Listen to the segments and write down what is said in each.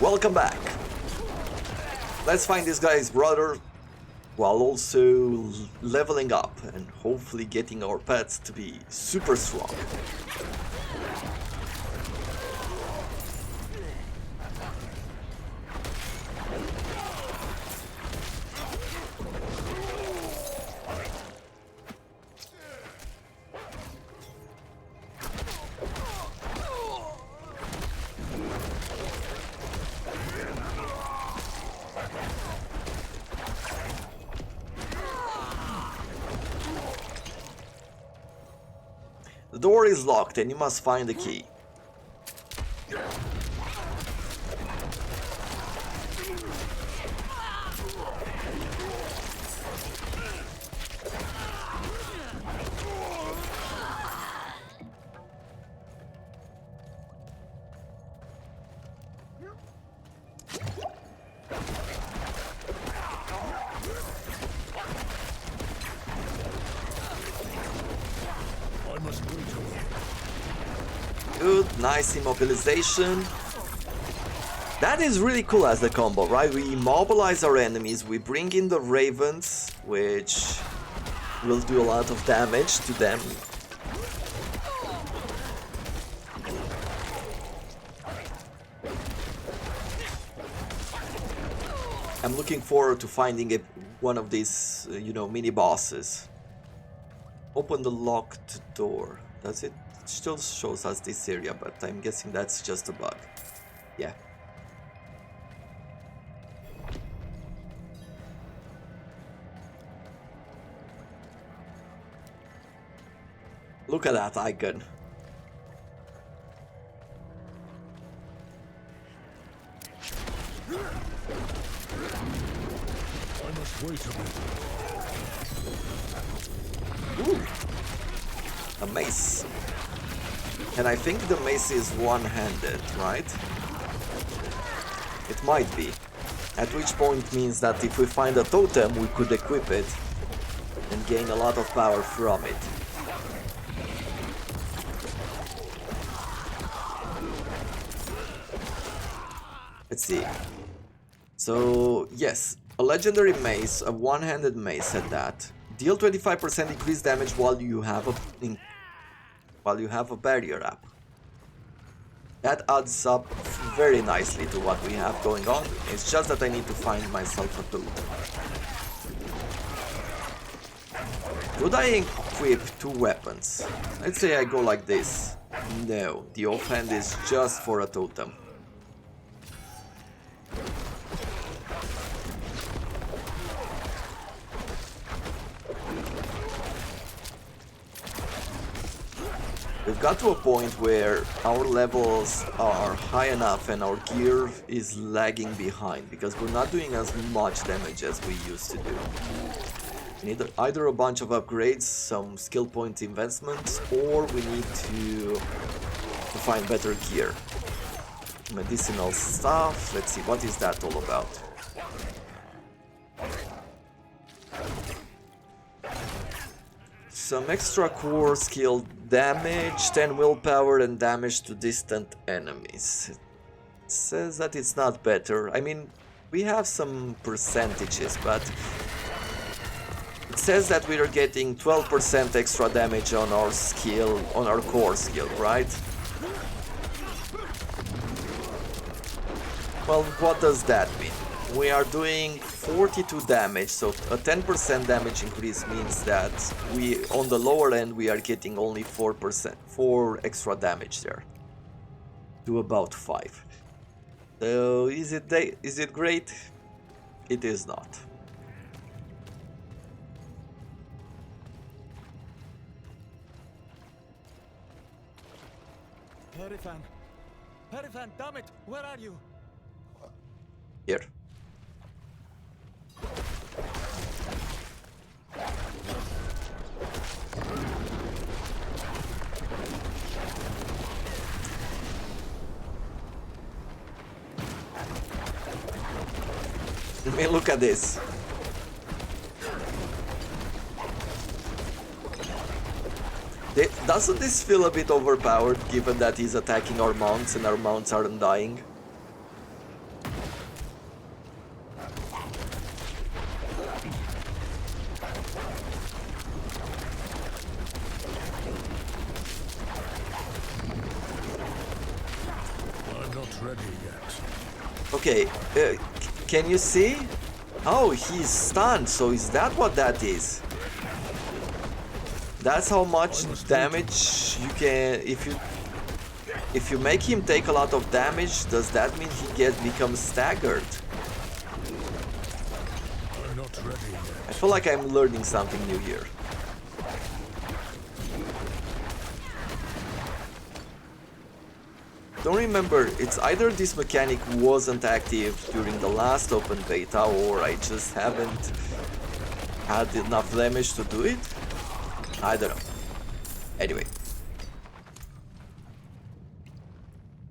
Welcome back. Let's find this guy's brother while also leveling up and hopefully getting our pets to be super strong. The door is locked and you must find the key. Good, nice immobilization. That is really cool as the combo, right? We immobilize our enemies, we bring in the ravens, which will do a lot of damage to them. I'm looking forward to finding one of these, mini bosses. Open the locked door. Does it? It still shows us this area, but I'm guessing that's just a bug. Yeah. Look at that icon. I must wait a bit. Ooh. A mace. And I think the mace is one-handed, right? It might be. At which point means that if we find a totem, we could equip it and gain a lot of power from it. Let's see. So, yes, a legendary mace, a one-handed mace at that. Deal 25% increased damage while you have a barrier up. That adds up very nicely to what we have going on. It's just that I need to find myself a totem. Would I equip two weapons? Let's say I go like this. No, the offhand is just for a totem. We've got to a point where our levels are high enough and our gear is lagging behind because we're not doing as much damage as we used to do. We need either a bunch of upgrades, some skill point investments, or we need to find better gear. Medicinal stuff, let's see, what is that all about? Some extra core skill damage, 10 willpower and damage to distant enemies. It says that it's not better. I mean, we have some percentages, but it says that we are getting 12% extra damage on our skill, on our core skill, right? Well, what does that mean? We are doing 42 damage, so a 10% damage increase means that we, on the lower end, we are getting only 4 extra damage there. To about 5. So is it great? It is not. Perifan, damn it, where are you? Here. I mean, look at this. Doesn't this feel a bit overpowered given that he's attacking our mounts and our mounts aren't dying? ready yet. Okay, can you see? Oh, he's stunned, so is that what that is? That's how much damage you can... If you make him take a lot of damage, does that mean he becomes staggered? I'm not ready yet. I feel like I'm learning something new here. Don't remember, it's either this mechanic wasn't active during the last open beta or I just haven't had enough damage to do it. I don't know. Anyway.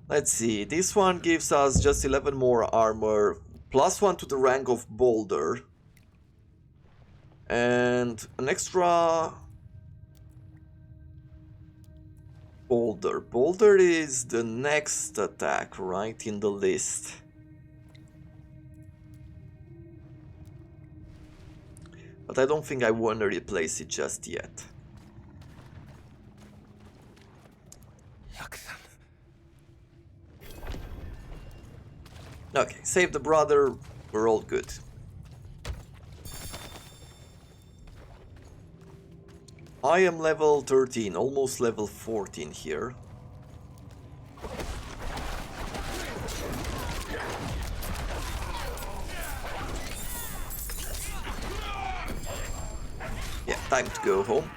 Let's see, this one gives us just 11 more armor, +1 to the rank of Boulder, and an extra... Boulder. Boulder is the next attack, right, in the list. But I don't think I want to replace it just yet. Okay, save the brother, we're all good. I am level 13, almost level 14 here. Yeah, time to go home.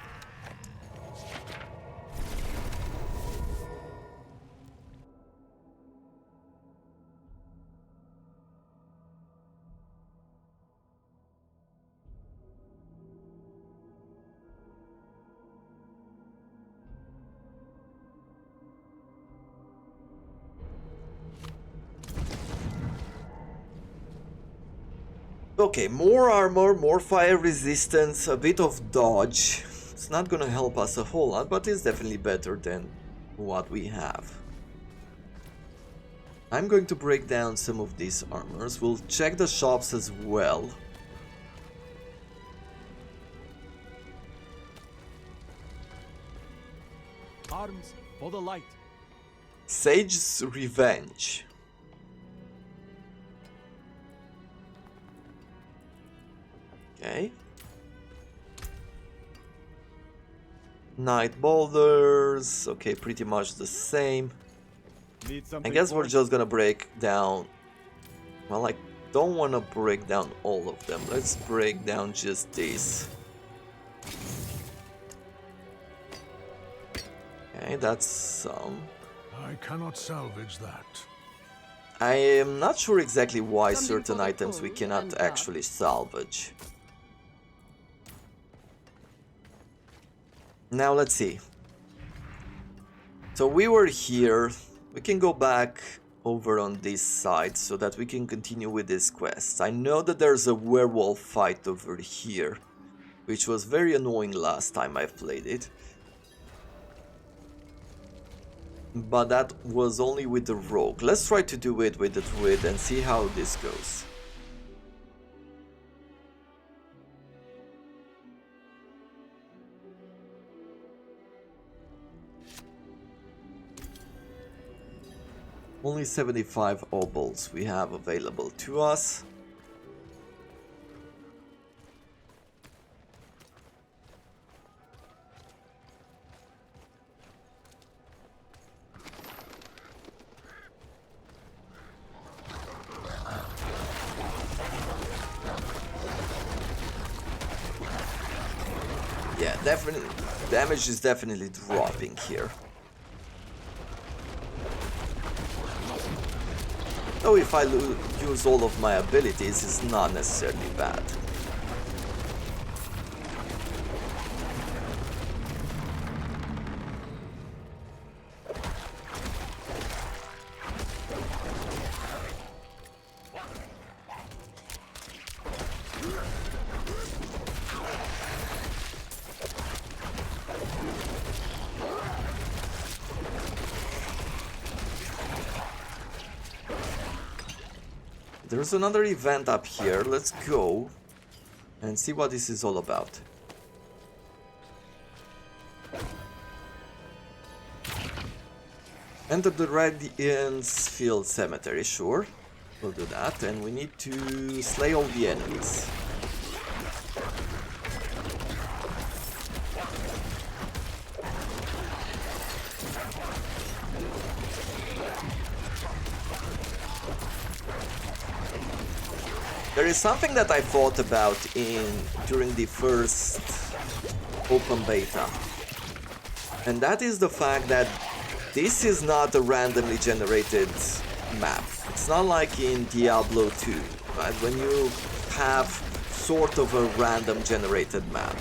Okay, more armor, more fire resistance, a bit of dodge. It's not gonna help us a whole lot, but it's definitely better than what we have. I'm going to break down some of these armors. We'll check the shops as well. Arms for the light. Sage's Revenge. Okay. Night Boulders. Okay, pretty much the same. Need I something guess for we're it? just gonna break down... Well, I don't want to break down all of them. Let's break down just these. Okay, that's some. I cannot salvage that. I am not sure exactly why Something certain for the items we cold cannot and actually salvage. Now let's see. So we were here. We can go back over on this side so that we can continue with this quest. I know that there's a werewolf fight over here, which was very annoying last time I've played it. But that was only with the rogue. Let's try to do it with the druid and see how this goes. Only 75 obols we have available to us. Yeah, definitely damage is definitely dropping here. Though if I use all of my abilities, it's not necessarily bad. There's another event up here. Let's go and see what this is all about. Enter the Radiance Field Cemetery, sure. We'll do that, and we need to slay all the enemies. There is something that I thought about during the first open beta, and that is the fact that this is not a randomly generated map. It's not like in Diablo 2, right? When you have sort of a random generated map.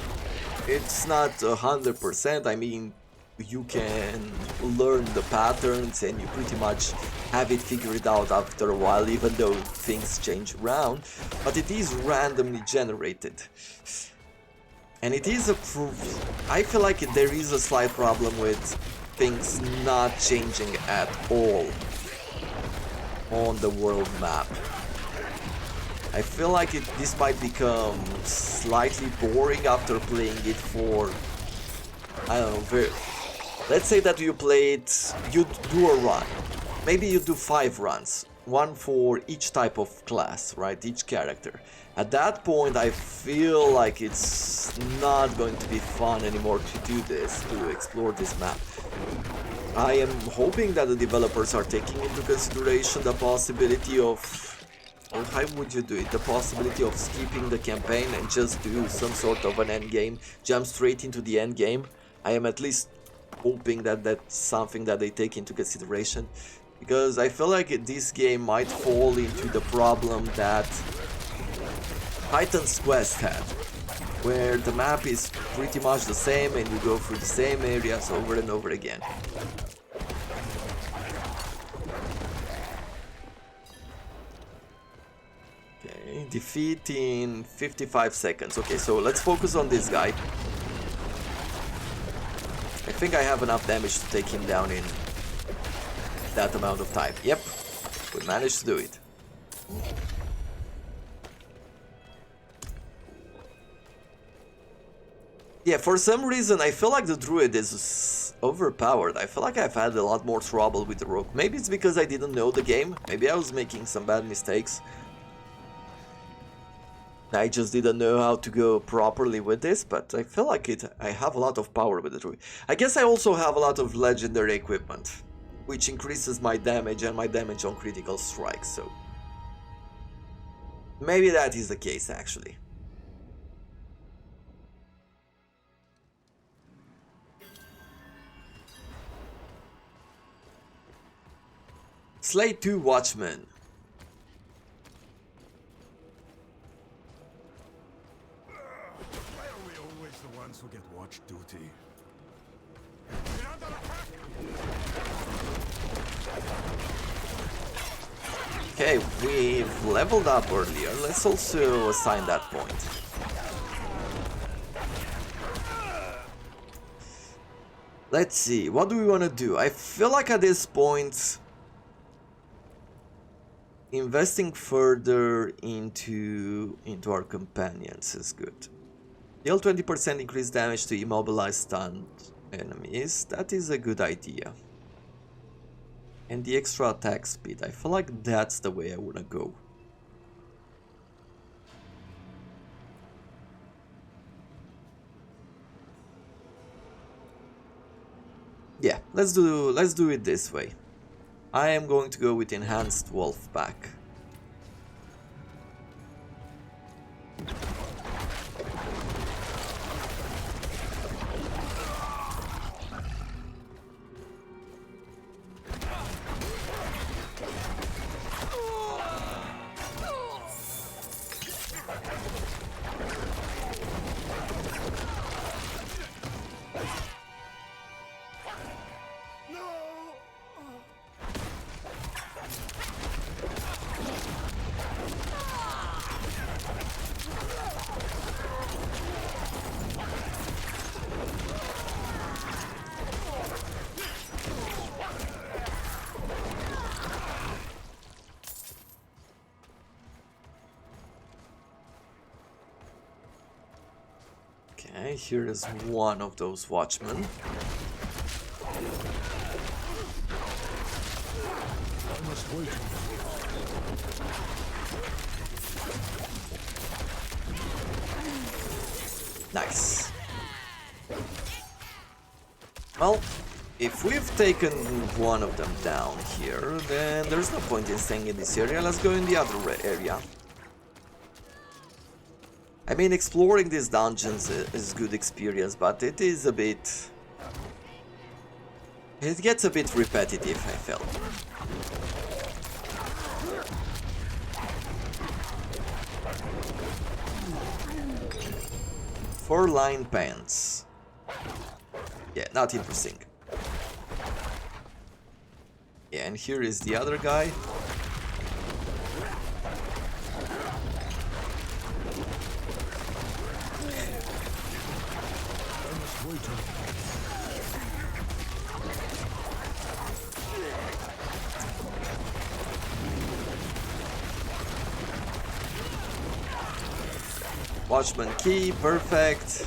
It's not 100%, I mean, you can learn the patterns and you pretty much have it figured out after a while, even though things change around, but it is randomly generated. And it is I feel like there is a slight problem with things not changing at all on the world map. I feel like this might become slightly boring after playing it for, I don't know, let's say that you do a run. Maybe you do 5 runs, one for each type of class, right? Each character. At that point, I feel like it's not going to be fun anymore to do this, to explore this map. I am hoping that the developers are taking into consideration the possibility of, or how would you do it, the possibility of skipping the campaign and just do some sort of an end game, jump straight into the end game. I am at least hoping that that's something that they take into consideration, because I feel like this game might fall into the problem that Titan's Quest had, where the map is pretty much the same and you go through the same areas over and over again. Okay, defeat in 55 seconds. Okay, so let's focus on this guy. I think I have enough damage to take him down in that amount of time. Yep, we managed to do it. Yeah, for some reason I feel like the Druid is overpowered. I feel like I've had a lot more trouble with the Rogue. Maybe it's because I didn't know the game. Maybe I was making some bad mistakes. I just didn't know how to go properly with this, but I feel like I have a lot of power with the Druid. I guess I also have a lot of legendary equipment, which increases my damage and my damage on critical strikes, so maybe that is the case actually. Slay 2 Watchmen. Why are we always the ones who get watch duty? Okay, we've leveled up earlier. Let's also assign that point. Let's see, what do we want to do? I feel like at this point, investing further into our companions is good. Deal 20% increased damage to immobilized stunned enemies. That is a good idea. And the extra attack speed. I feel like that's the way I wanna go. Yeah, let's do it this way. I am going to go with enhanced wolf pack. Okay, here is one of those watchmen. Nice. Well, if we've taken one of them down here, then there's no point in staying in this area. Let's go in the other area. I mean, exploring these dungeons is good experience, but it is a bit... It gets a bit repetitive, I felt. Four-line pants. Yeah, not interesting. Yeah, and here is the other guy. Watchman key, perfect.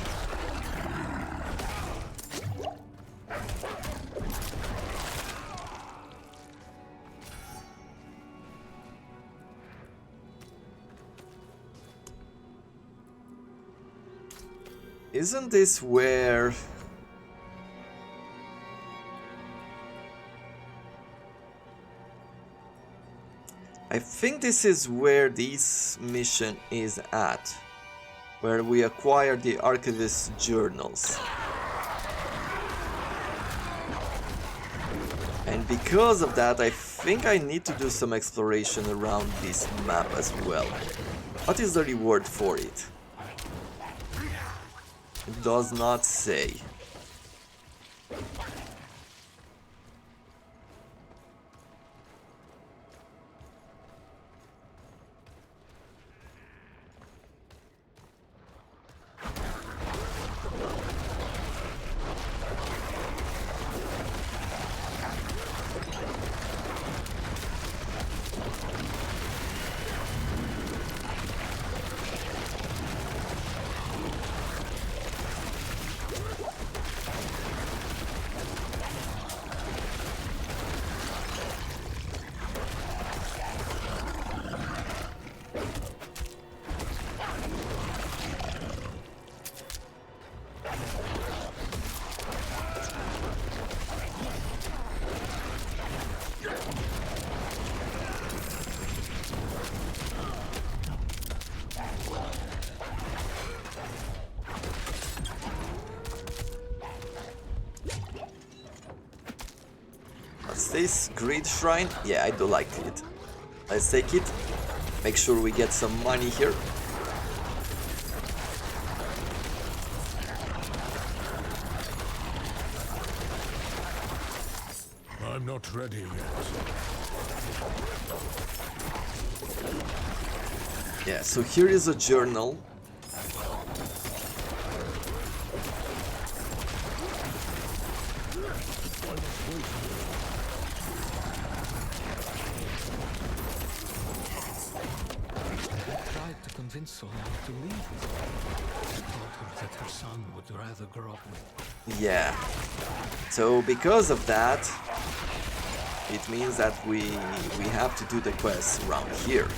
Isn't this where... I think this is where this mission is at, where we acquire the Archivist's journals. And because of that, I think I need to do some exploration around this map as well. What is the reward for it? It does not say. This Greed Shrine? Yeah, I do like it. Let's take it. Make sure we get some money here. I'm not ready yet. Yeah, so here is a journal. Someone to leave. She told her that her son would rather grow up with. Yeah. So because of that, it means that we have to do the quests around here.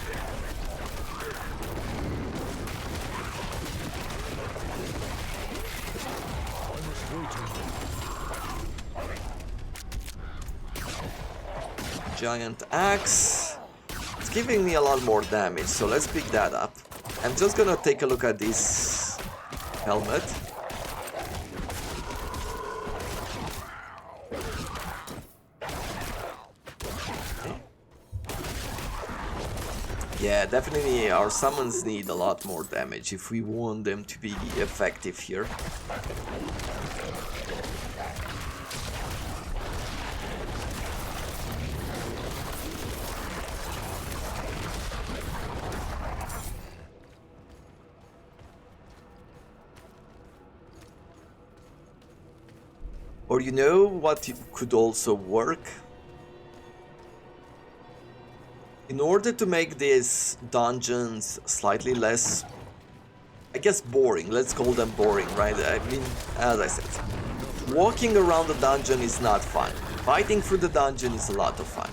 Giant axe. It's giving me a lot more damage, so let's pick that up. I'm just gonna take a look at this helmet. Yeah, definitely our summons need a lot more damage if we want them to be effective here. Or you know what could also work? In order to make these dungeons slightly less, I guess boring, let's call them boring, right? I mean, as I said, walking around the dungeon is not fun. Fighting through the dungeon is a lot of fun.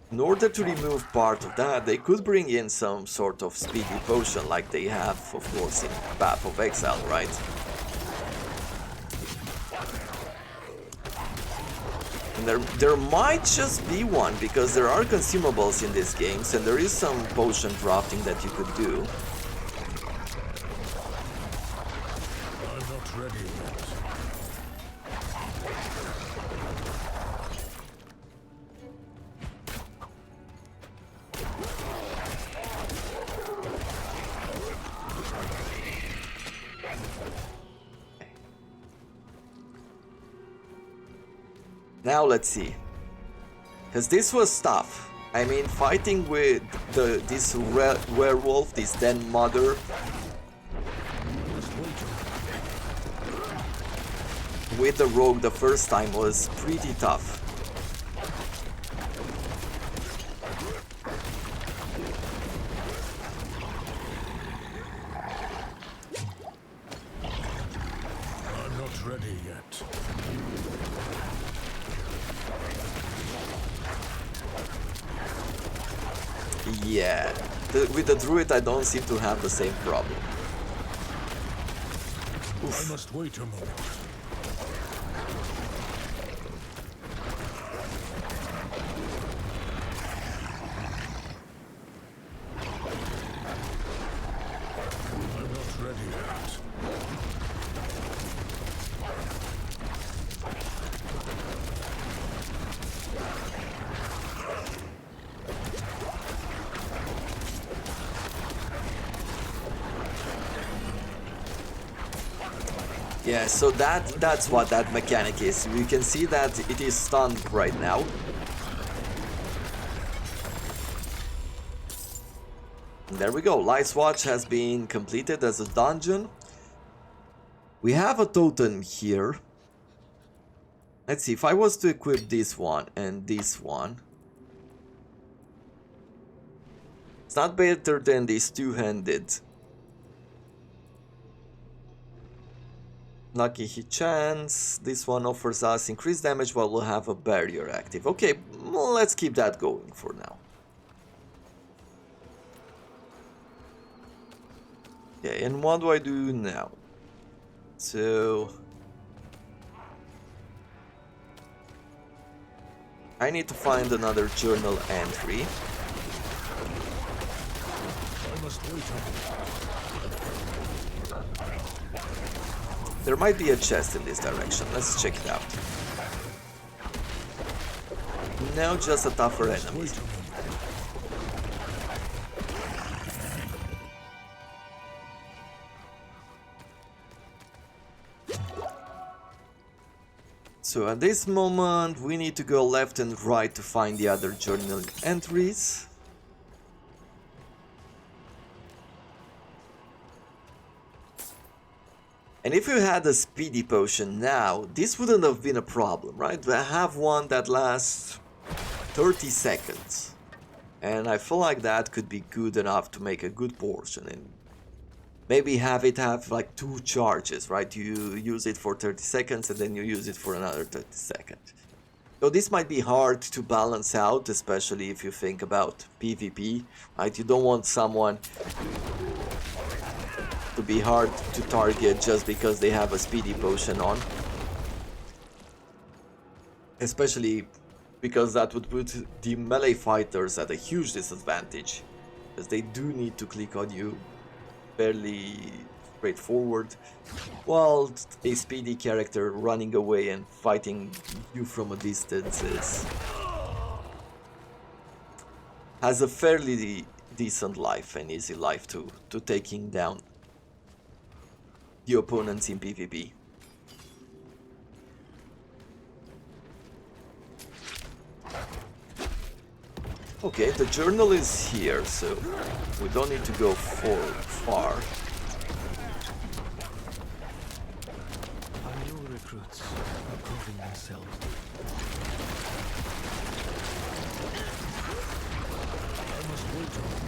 In order to remove part of that, they could bring in some sort of speedy potion like they have, of course, in Path of Exile, right? And there might just be one, because there are consumables in these games, and there is some potion drafting that you could do. I'm not ready yet. Now let's see, because this was tough. I mean, fighting with this werewolf, this den mother, with the rogue the first time was pretty tough. I'm not ready yet. Yeah, with the druid I don't seem to have the same problem. I must wait a moment. I'm not ready yet. Yeah, so that's what that mechanic is. You can see that it is stunned right now. And there we go. Light's Watch has been completed as a dungeon. We have a totem here. Let's see, if I was to equip this one and this one, it's not better than this two-handed. Lucky hit chance. This one offers us increased damage while we'll have a barrier active. Okay, well, let's keep that going for now. Okay, and what do I do now? So I need to find another journal entry. I must wait a moment. There might be a chest in this direction. Let's check it out. No, just a tougher enemy. Wait a moment. So at this moment we need to go left and right to find the other journal entries. And if you had a speedy potion now, this wouldn't have been a problem, right? I have one that lasts 30 seconds. And I feel like that could be good enough to make a good portion. And maybe have like 2 charges, right? You use it for 30 seconds and then you use it for another 30 seconds. So this might be hard to balance out, especially if you think about PvP, right? You don't want someone to be hard to target just because they have a speedy potion on. Especially because that would put the melee fighters at a huge disadvantage, as they do need to click on you fairly straightforward, while a speedy character running away and fighting you from a distance has a fairly decent life and easy life to taking down the opponents in PvP. Okay, the journal is here, so we don't need to go far. Our new recruits are proving themselves. I must wait a moment.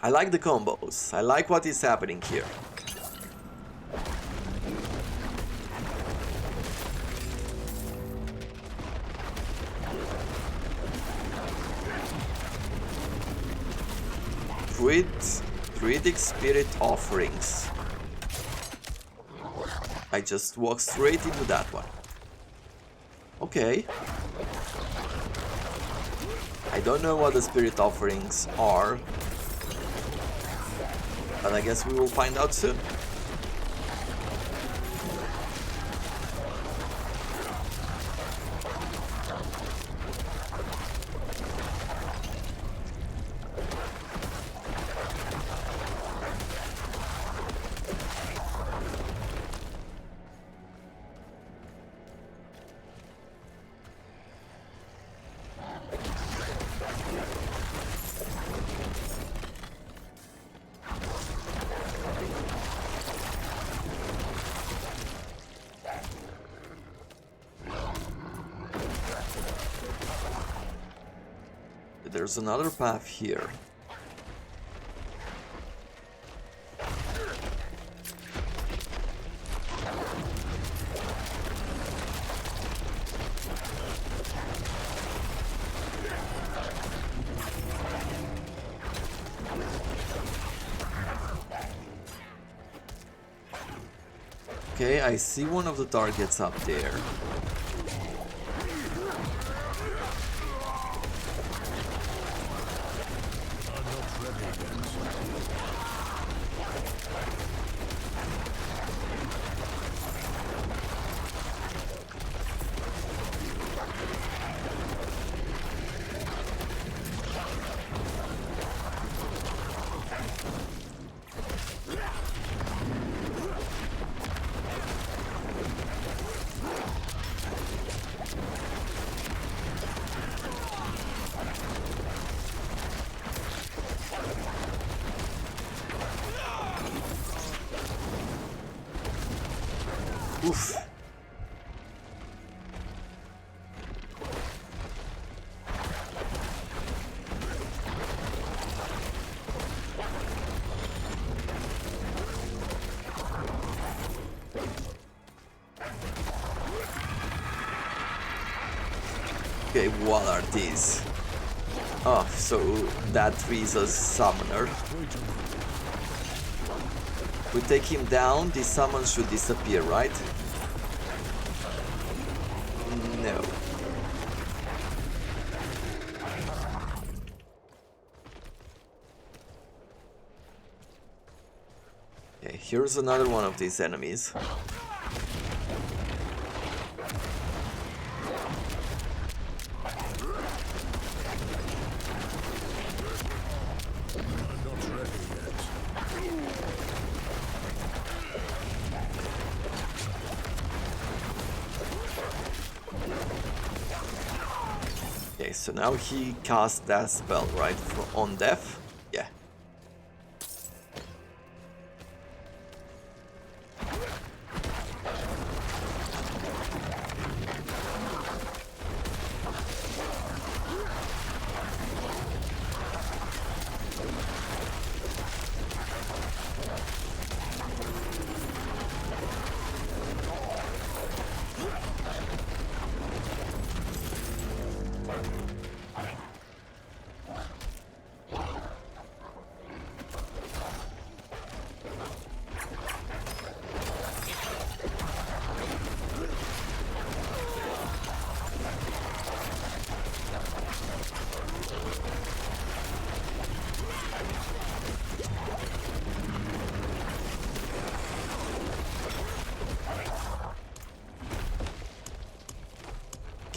I like the combos. I like what is happening here. Druidic spirit offerings. I just walked straight into that one. Okay. I don't know what the spirit offerings are, but I guess we will find out soon. There's another path here. Okay, I see one of the targets up there. Oof. Okay, what are these? Oh, so that tree is a summoner. We take him down, the summon should disappear, right? No. Okay, here's another one of these enemies. Okay, so now he cast that spell, right? On death? Yeah.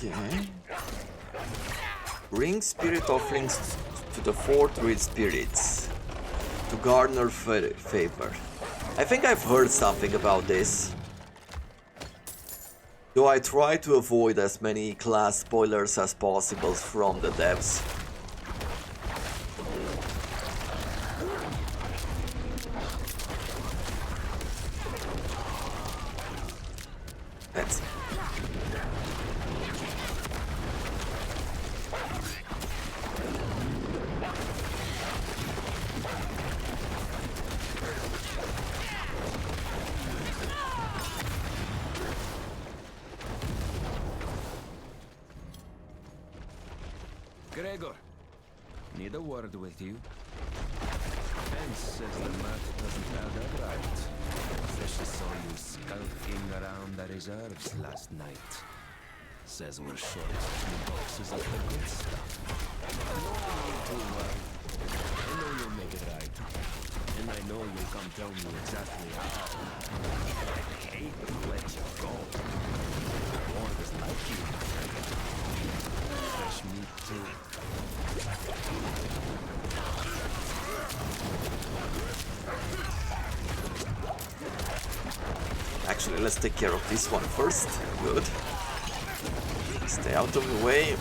Okay. Bring spirit offerings to the 4 Druid spirits to garner favor. I think I've heard something about this. Though I try to avoid as many class spoilers as possible from the devs. Let's see. Gregor, need a word with you. Ben says the map doesn't add up right. Fisher saw you skulking around the reserves last night. Says we're short 2 boxes of the good stuff. I know you too well. I know you'll make it right. And I know you'll come tell me exactly how. I hate to let you go. Wargers like you. Fresh meat too. Actually, let's take care of this one first. Good. Stay out of the way.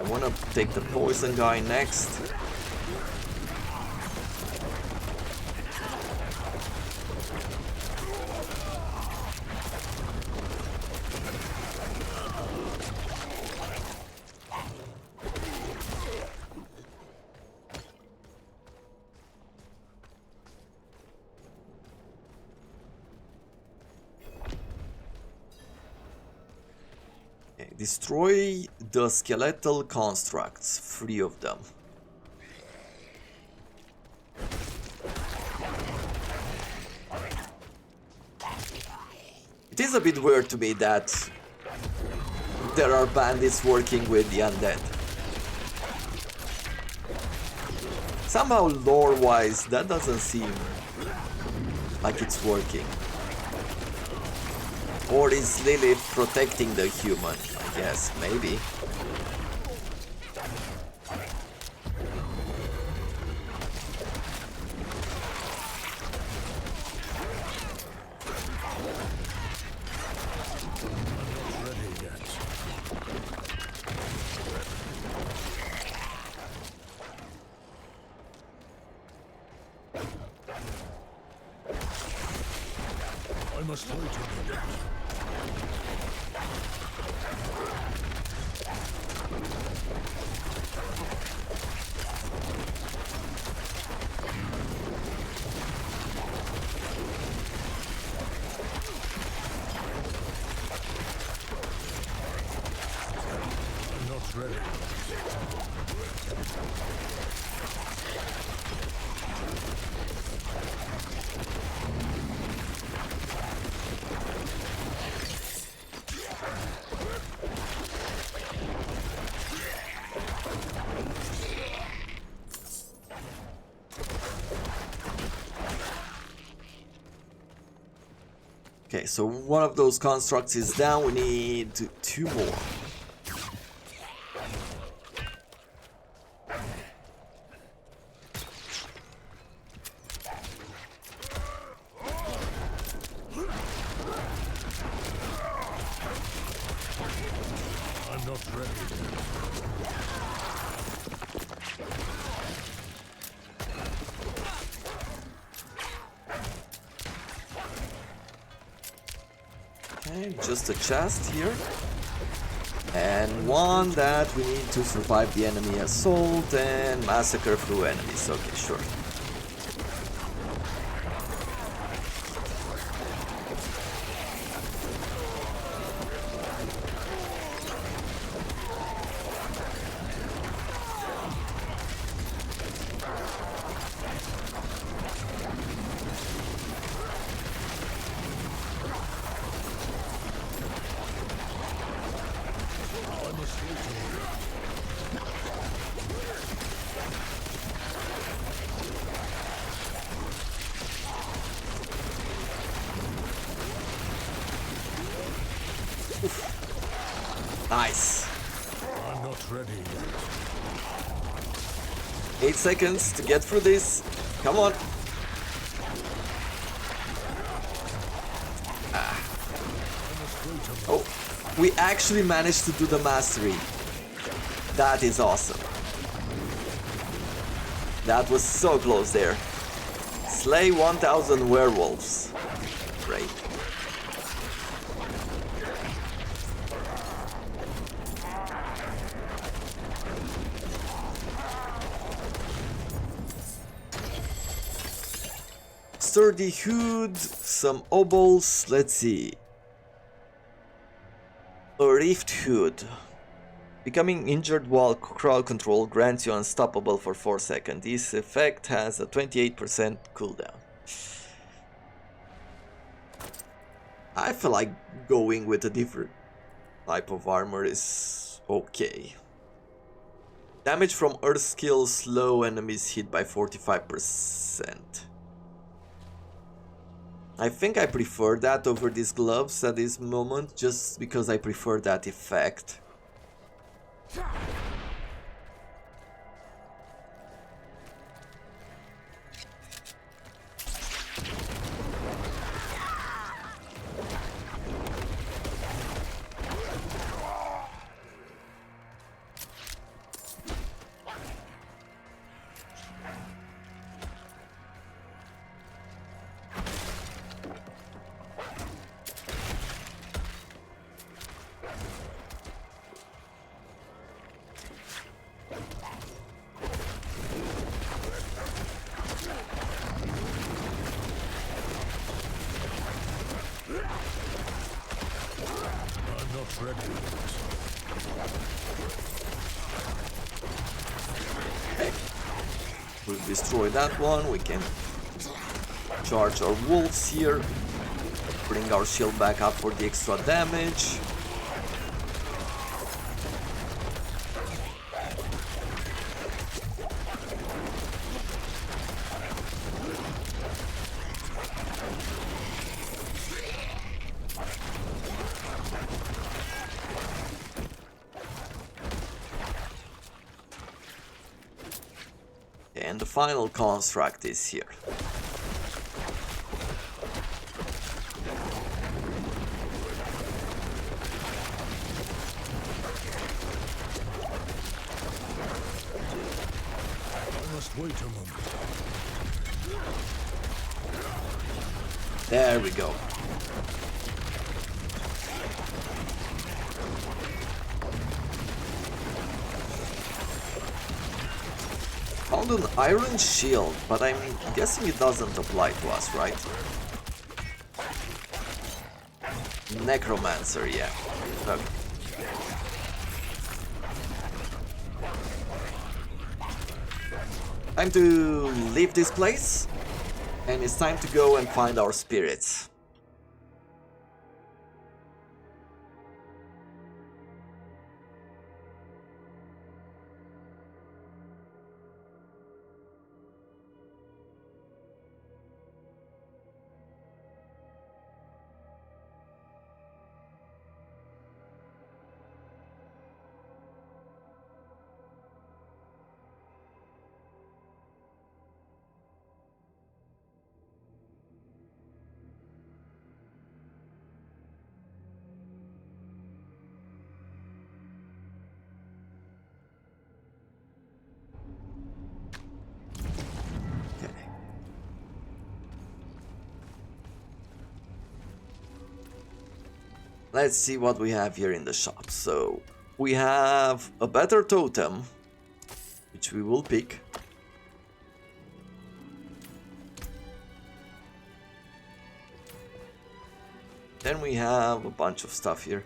I want to take the poison guy next. Destroy the skeletal constructs, 3 of them. It is a bit weird to me that there are bandits working with the undead. Somehow lore-wise, that doesn't seem like it's working. Or is Lilith protecting the human? I guess, maybe. I must fight again. I'm not ready. Okay, so one of those constructs is down. We need 2 more. I'm not ready. Okay, just a chest here. And one that we need to survive the enemy assault and massacre through enemies. Okay, sure. Nice. I'm not ready yet. 8 seconds to get through this. Come on. Oh, we actually managed to do the mastery. That is awesome. That was so close there. Slay 1000 werewolves. Great. Sturdy hood, some obols, let's see. A rift hood. Becoming injured while crowd control grants you unstoppable for 4 seconds. This effect has a 28% cooldown. I feel like going with a different type of armor is okay. Damage from earth skills slow enemies hit by 45%. I think I prefer that over these gloves at this moment, just because I prefer that effect. We'll destroy that one. We can charge our wolves here. Bring our shield back up for the extra damage. And the final construct is here. I must wait a moment. There we go. Found an iron shield, but I'm guessing it doesn't apply to us, right? Necromancer, yeah. Okay. Time to leave this place, and it's time to go and find our spirits. Let's see what we have here in the shop. So we have a better totem, which we will pick. Then we have a bunch of stuff here.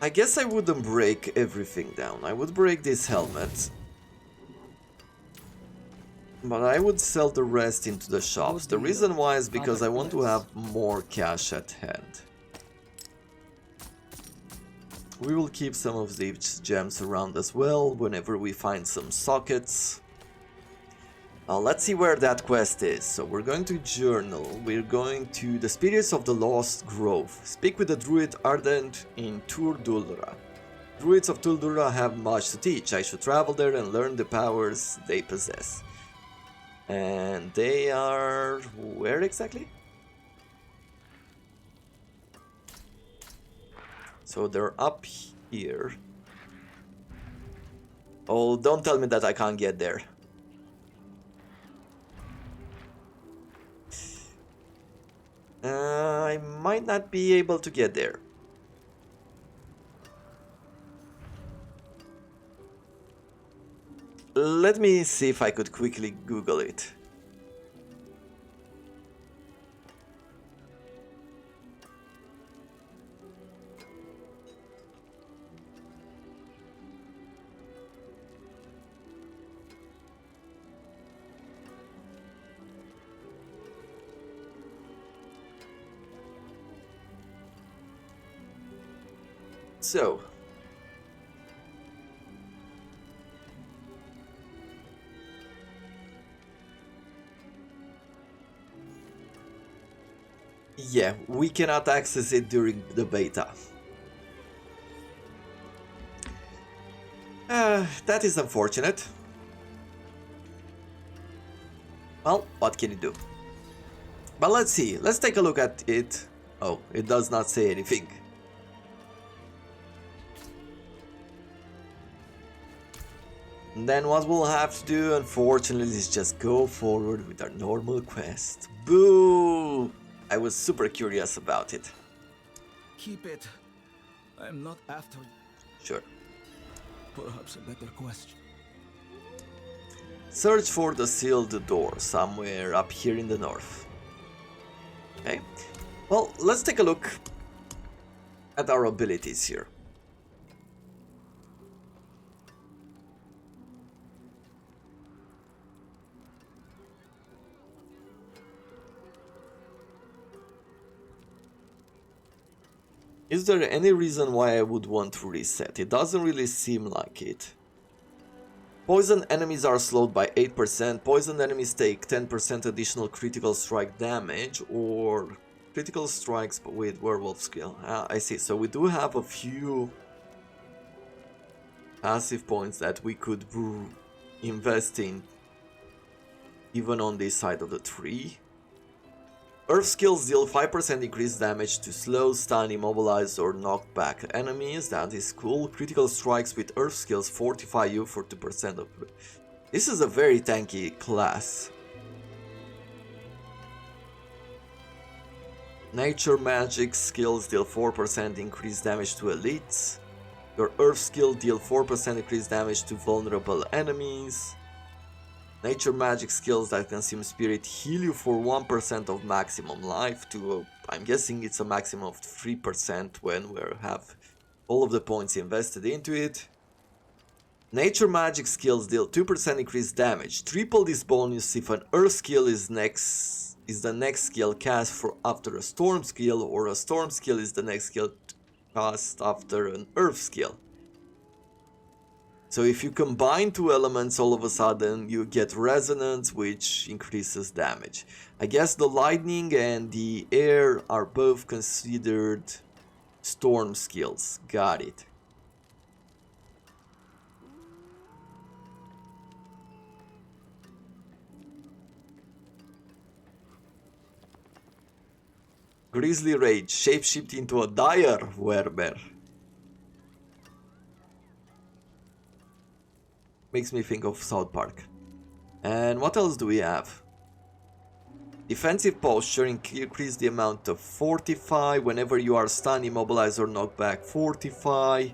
I guess I wouldn't break everything down. I would break this helmet, but I would sell the rest into the shops. The reason why is because I want to have more cash at hand. We will keep some of these gems around as well whenever we find some sockets. Let's see where that quest is. So we're going to journal. We're going to the Spirits of the Lost Grove. Speak with the Druid Ardent in Tur Dulra. Druids of Tuldura have much to teach. I should travel there and learn the powers they possess. And they are... where exactly? So they're up here. Oh, don't tell me that I can't get there. I might not be able to get there. Let me see if I could quickly Google it. So, yeah, we cannot access it during the beta. That is unfortunate. Well, what can you do? But let's see, let's take a look at it. Oh, it does not say anything. And then what we'll have to do, unfortunately, is just go forward with our normal quest. Boo! I was super curious about it. Keep it. I'm not after Sure. perhaps a better question. Search for the sealed door somewhere up here in the north. Okay. Well, let's take a look at our abilities here. Is there any reason why I would want to reset? It doesn't really seem like it. Poison enemies are slowed by 8%, poison enemies take 10% additional critical strike damage, or critical strikes with werewolf skill. I see, so we do have a few passive points that we could invest in, even on this side of the tree. Earth skills deal 5% increased damage to slow, stun, immobilize or knock back enemies. That is cool. Critical strikes with earth skills fortify you for 2% of... This is a very tanky class. Nature magic skills deal 4% increased damage to elites. Your earth skill deal 4% increased damage to vulnerable enemies. Nature magic skills that consume spirit heal you for 1% of maximum life to, I'm guessing it's a maximum of 3% when we have all of the points invested into it. Nature magic skills deal 2% increased damage. Triple this bonus if an earth skill is the next skill cast for after a storm skill, or a storm skill is the next skill cast after an earth skill. So if you combine two elements, all of a sudden you get resonance, which increases damage. I guess the lightning and the air are both considered storm skills. Got it. Grizzly Rage, shapeshift into a dire Wearbear. Makes me think of South Park. And what else do we have? Defensive posture, increase the amount of fortify whenever you are stunned, immobilized or knocked back, fortify.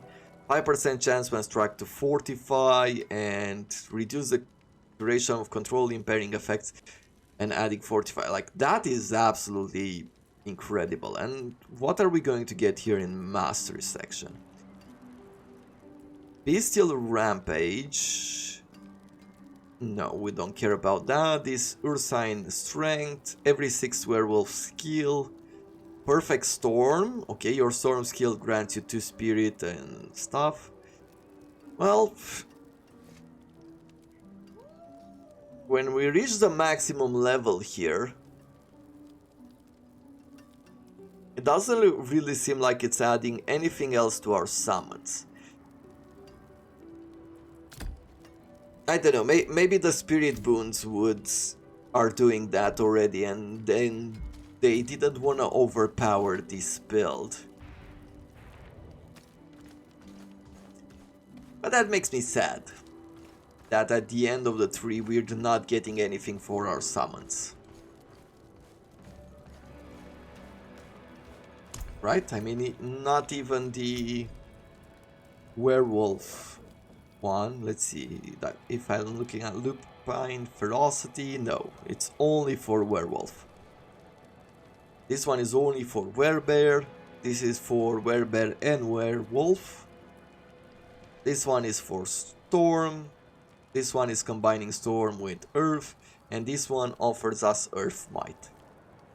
5% chance when struck to fortify, and reduce the duration of control impairing effects and adding fortify. Like, that is absolutely incredible. And what are we going to get here in mastery section? Bestial Rampage. No, we don't care about that. This Ursine Strength. Every 6 werewolf skill. Perfect Storm. Okay, your storm skill grants you 2 spirit and stuff. Well, when we reach the maximum level here, it doesn't really seem like it's adding anything else to our summons. I don't know, maybe the spirit boons are doing that already, and then they didn't want to overpower this build. But that makes me sad, that at the end of the tree we're not getting anything for our summons. Right? I mean, not even the werewolf one. Let's see, that if I'm looking at lupine ferocity, no, it's only for werewolf. This one is only for werebear. This is for werebear and werewolf. This one is for storm. This one is combining storm with earth, and this one offers us earth might.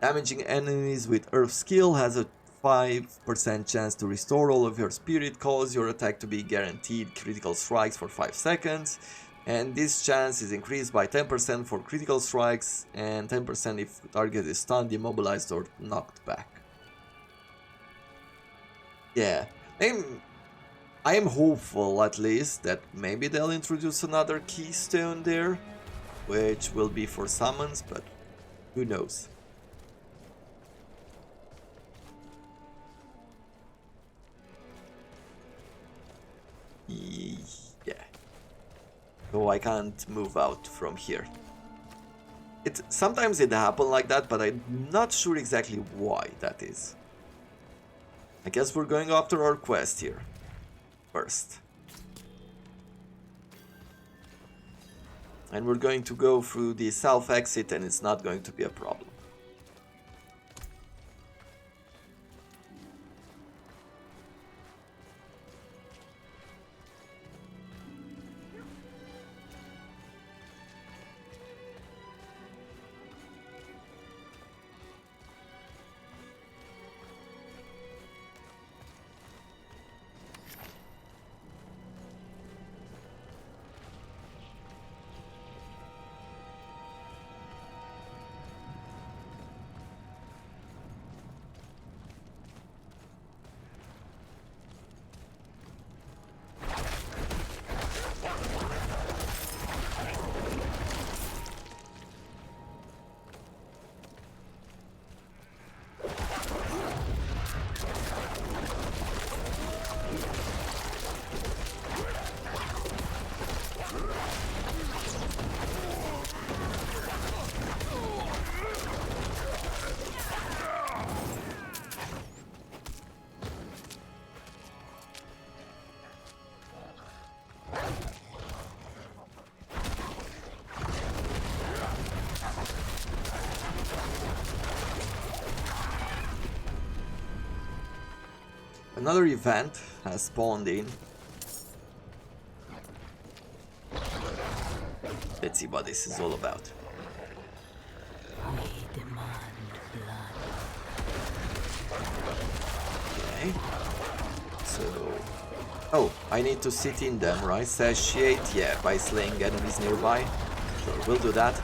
Damaging enemies with earth skill has a 5% chance to restore all of your spirit, cause your attack to be guaranteed critical strikes for 5 seconds. And this chance is increased by 10% for critical strikes and 10% if the target is stunned, immobilized or knocked back. Yeah, I am hopeful at least that maybe they'll introduce another keystone there, which will be for summons, but who knows. Yeah. So I can't move out from here. Sometimes it happens like that, but I'm not sure exactly why that is. I guess we're going after our quest here first. And we're going to go through the south exit and it's not going to be a problem. Another event has spawned in. Let's see what this is all about. We demand blood. Okay. So... Oh, I need to sit in them, right? Satiate? Yeah, by slaying enemies nearby. Sure, we'll do that.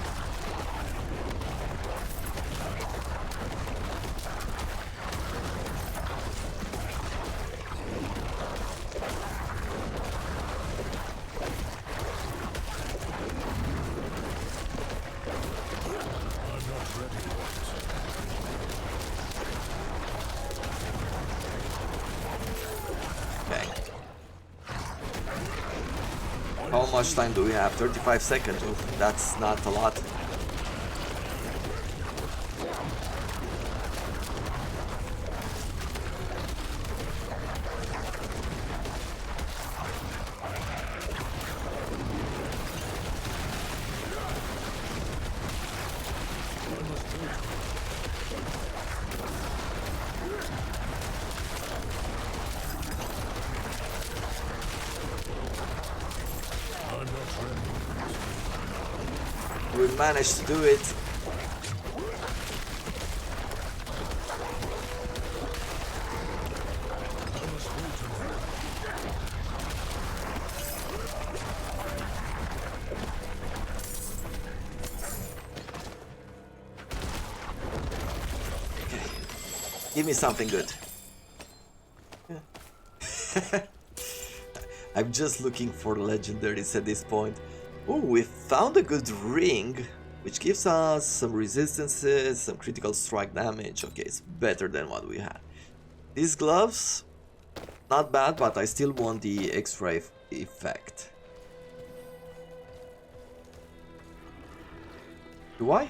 How much time do we have? 35 seconds. Ooh, that's not a lot. We managed to do it. Okay. Give me something good. I'm just looking for legendaries at this point. Oh, we found a good ring, which gives us some resistances, some critical strike damage. Okay, it's better than what we had. These gloves, not bad, but I still want the extra effect. Do I?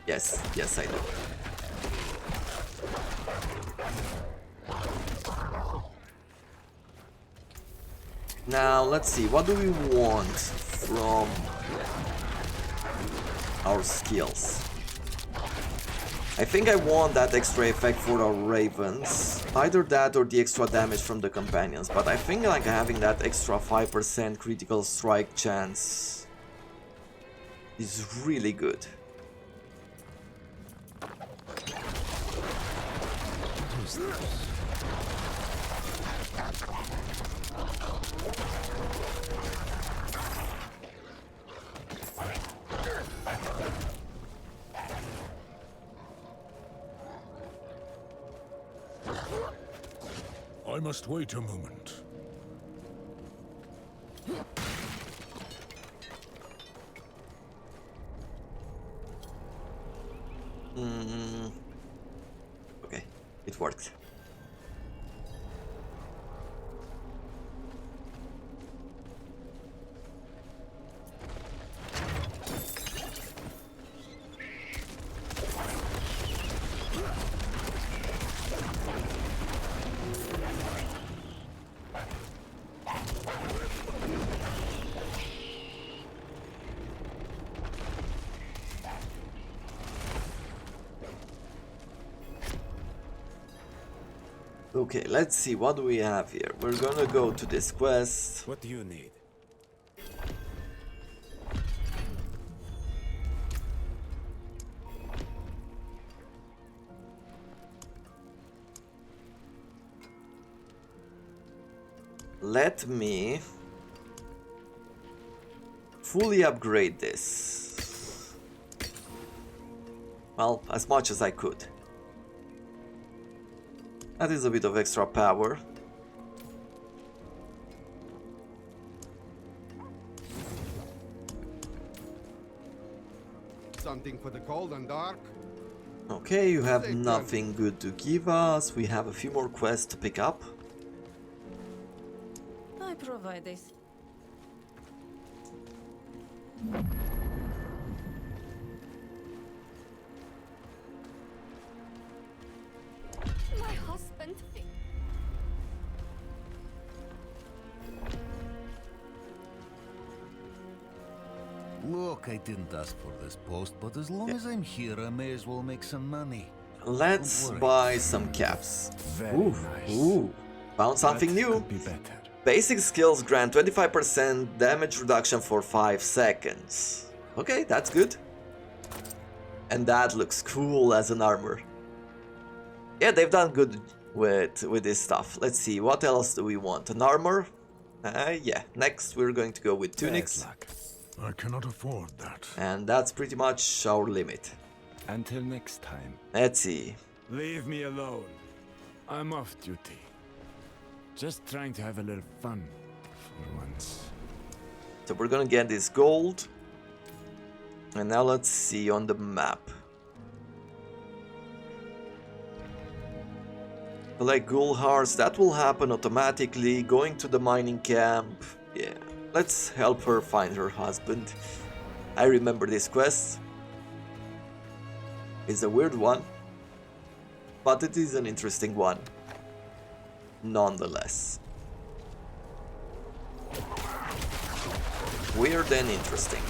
Yes, yes I do. Now, let's see, what do we want from our skills? I think I want that extra effect for our ravens. Either that or the extra damage from the companions. But I think like having that extra 5% critical strike chance is really good. It was monsters. I must wait a moment. Okay, it worked. Okay, let's see, what do we have here? We're gonna go to this quest. What do you need? Let me fully upgrade this. Well, as much as I could. That is a bit of extra power. Something for the cold and dark? Okay, you have nothing good to give us. We have a few more quests to pick up. I provide this. My husband. Look, I didn't ask for this post, but as long as I'm here, I may as well make some money. Let's Don't worry. buy some caps. Very Ooh, nice. ooh. Found something That new. could be better. Basic skills grant 25% damage reduction for 5 seconds. Okay, that's good. And that looks cool as an armor. Yeah, they've done good with this stuff. Let's see, what else do we want? An armor? Yeah, next we're going to go with tunics. Bad luck. I cannot afford that. And that's pretty much our limit. Until next time. Let's see. Leave me alone. I'm off duty. Just trying to have a little fun for once. So we're gonna get this gold. And now let's see on the map. Collect ghoul hearts, that will happen automatically. Going to the mining camp. Yeah, let's help her find her husband. I remember this quest. It's a weird one, but it is an interesting one. Nonetheless. Weird and interesting.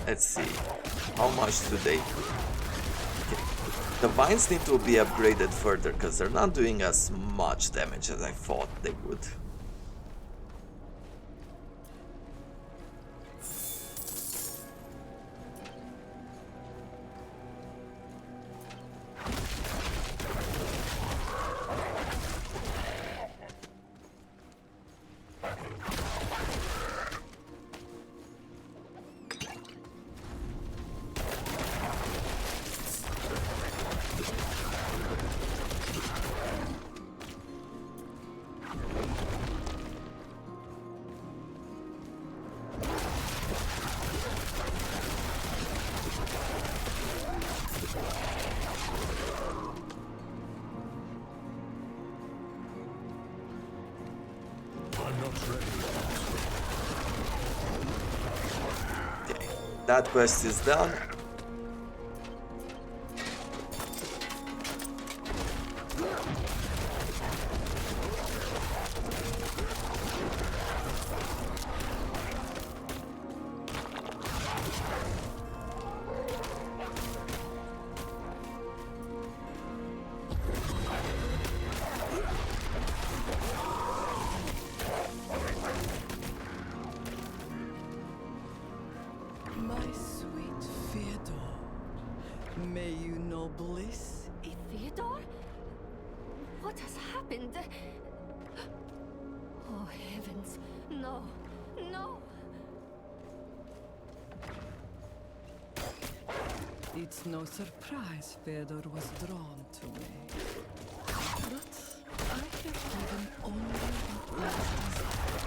Let's see, how much do they do? Okay. The vines need to be upgraded further because they're not doing as much damage as I thought they would. I'm not ready. Okay, that quest is done. May you know bliss. Theodore? What has happened? Oh heavens, no, no! It's no surprise Fedor was drawn to me. But I have given only what was desired.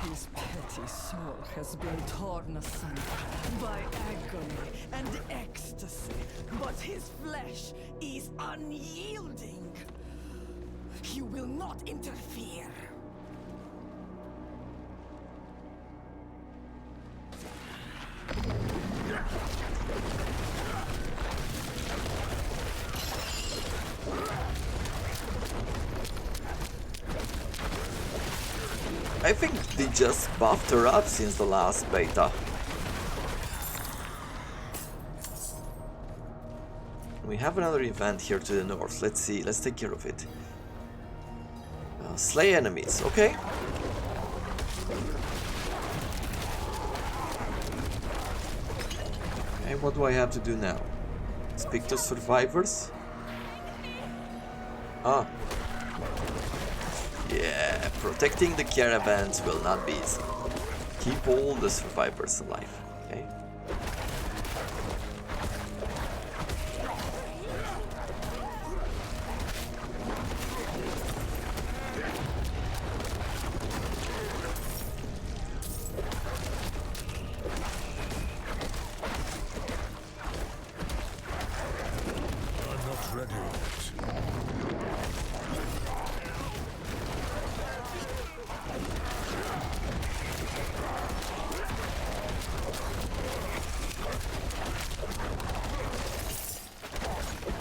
His petty soul has been torn asunder by agony and ecstasy, but his flesh is unyielding. You will not interfere. I think they just buffed her up since the last beta. We have another event here to the north. Let's see, let's take care of it. Slay enemies, okay. Okay, what do I have to do now? Speak to survivors? Ah. Yeah, protecting the caravans will not be easy. Keep all the survivors alive, okay? I'm not ready yet.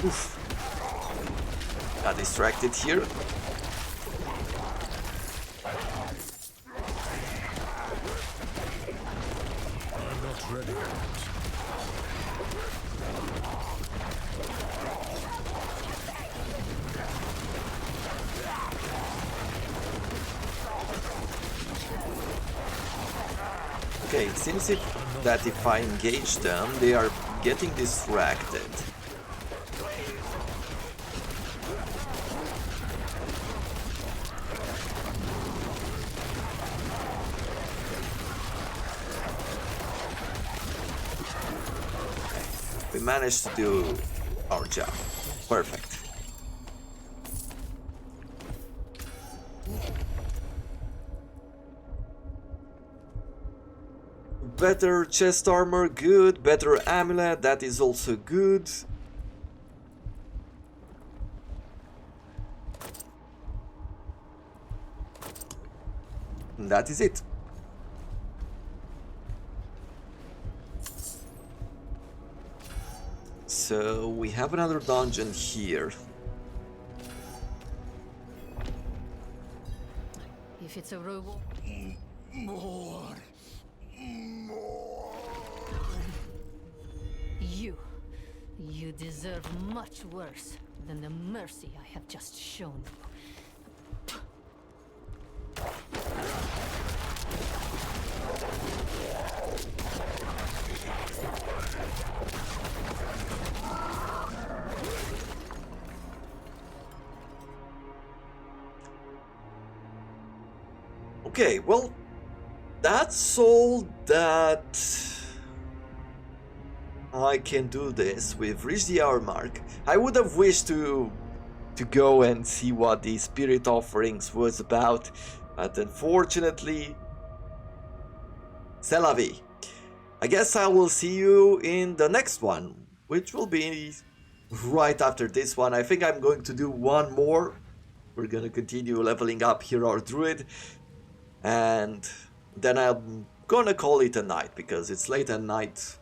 Oof. Got distracted here. I'm not ready yet. Okay, it seems that if I engage them, they are getting distracted. We managed to do our job. Perfect. Better chest armor, good. Better amulet, that is also good. And that is it. So we have another dungeon here. If it's a werewolf... More. You deserve much worse than the mercy I have just shown you. Okay, well, that's all that I can do this. We've reached the hour mark. I would have wished to go and see what the spirit offerings was about, but unfortunately, c'est la vie. I guess I will see you in the next one, which will be right after this one. I think I'm going to do one more. We're gonna continue leveling up here our druid, and then I'm gonna call it a night because it's late at night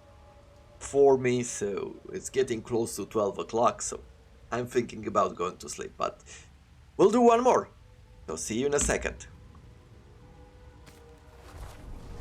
for me, so it's getting close to 12 o'clock, so I'm thinking about going to sleep, but we'll do one more. So see you in a second.